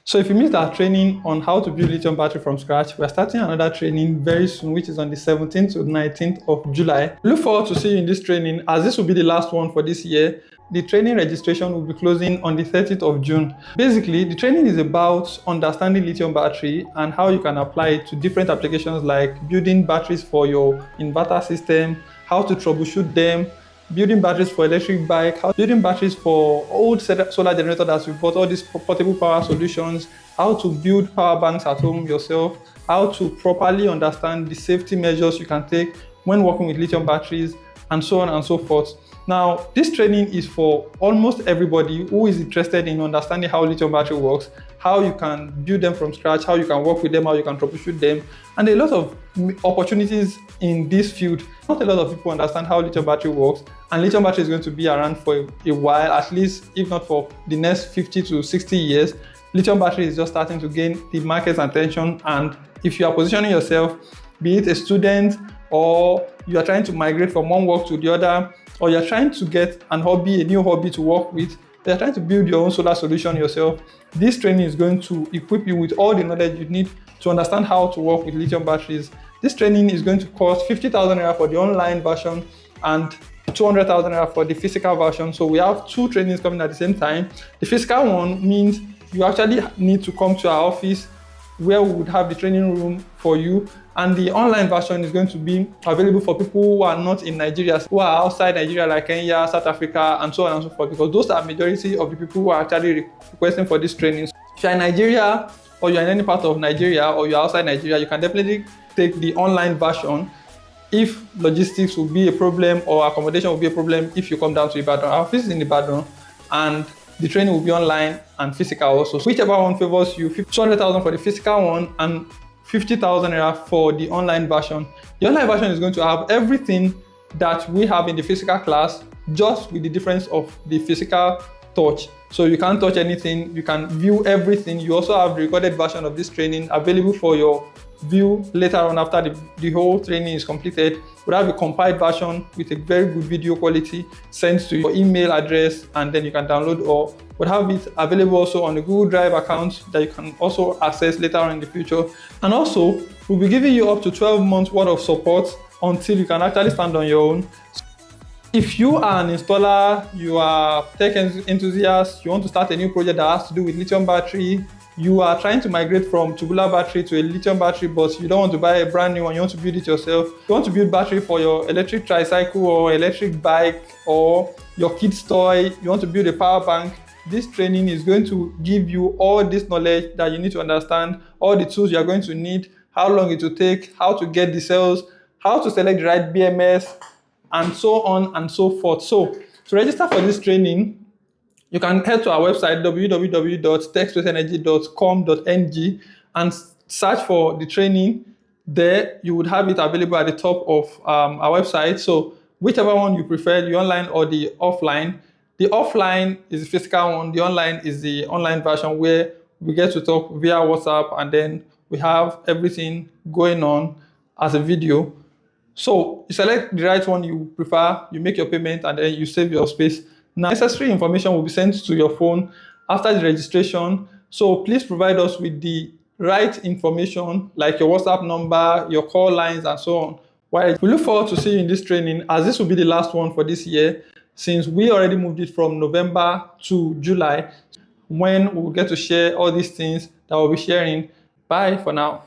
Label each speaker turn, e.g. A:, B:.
A: So if you missed our training on how to build lithium battery from scratch, we're starting another training very soon, which is on the 17th to 19th of July. Look forward to see you in this training, as this will be the last one for this year. The training registration will be closing on the 30th of June. Basically, the training is about understanding lithium battery and how you can apply it to different applications like building batteries for your inverter system, how to troubleshoot them, building batteries for electric bike, building batteries for old solar generator that we bought, all these portable power solutions, how to build power banks at home yourself, how to properly understand the safety measures you can take when working with lithium batteries, and so on and so forth. Now, this training is for almost everybody who is interested in understanding how lithium battery works, how you can build them from scratch, how you can work with them, how you can troubleshoot them, and a lot of opportunities in this field. Not a lot of people understand how lithium battery works, and lithium battery is going to be around for a while, at least if not for the next 50 to 60 years. Lithium battery is just starting to gain the market's attention, and if you are positioning yourself, be it a student or you are trying to migrate from one work to the other, or you're trying to get a new hobby to work with, you're trying to build your own solar solution yourself, this training is going to equip you with all the knowledge you need to understand how to work with lithium batteries. This training is going to cost 50,000 naira for the online version and 200,000 naira for the physical version. So we have two trainings coming at the same time. The physical one means you actually need to come to our office where we would have the training room for you, and the online version is going to be available for people who are not in Nigeria, who are outside Nigeria like Kenya, South Africa, and so on and so forth, because those are the majority of the people who are actually requesting for this training. If you're in Nigeria, or you're in any part of Nigeria, or you're outside Nigeria, you can definitely take the online version if logistics will be a problem or accommodation will be a problem if you come down to Ibadan. Our office is in Ibadan, and the training will be online and physical also. So whichever one favors you, 200,000 for the physical one and 50,000 naira for the online version. The online version is going to have everything that we have in the physical class, just with the difference of the physical touch. So you can't touch anything, you can view everything. You also have the recorded version of this training available for your view later on after the whole training is completed. We'll have a compiled version with a very good video quality sent to your email address, and then you can download, or we'll have it available also on the Google Drive account that you can also access later on in the future. And also, we'll be giving you up to 12 months worth of support until you can actually stand on your own. If you are an installer, you are tech enthusiast, you want to start a new project that has to do with lithium battery, you are trying to migrate from tubular battery to a lithium battery, but you don't want to buy a brand new one, you want to build it yourself. You want to build battery for your electric tricycle or electric bike or your kid's toy, you want to build a power bank. This training is going to give you all this knowledge that you need to understand, all the tools you are going to need, how long it will take, how to get the cells, how to select the right BMS, and so on and so forth. So to register for this training, you can head to our website www.techspacenergy.com.ng and search for the training. There you would have it available at the top of our website. So whichever one you prefer, the online or the offline. The offline is the physical one. The online is the online version where we get to talk via WhatsApp, and then we have everything going on as a video. So you select the right one you prefer, you make your payment, and then you save your space. Now, necessary information will be sent to your phone after the registration. So please provide us with the right information, like your WhatsApp number, your call lines, and so on. We look forward to seeing you in this training, as this will be the last one for this year, since we already moved it from November to July, when we'll get to share all these things that we'll be sharing. Bye for now.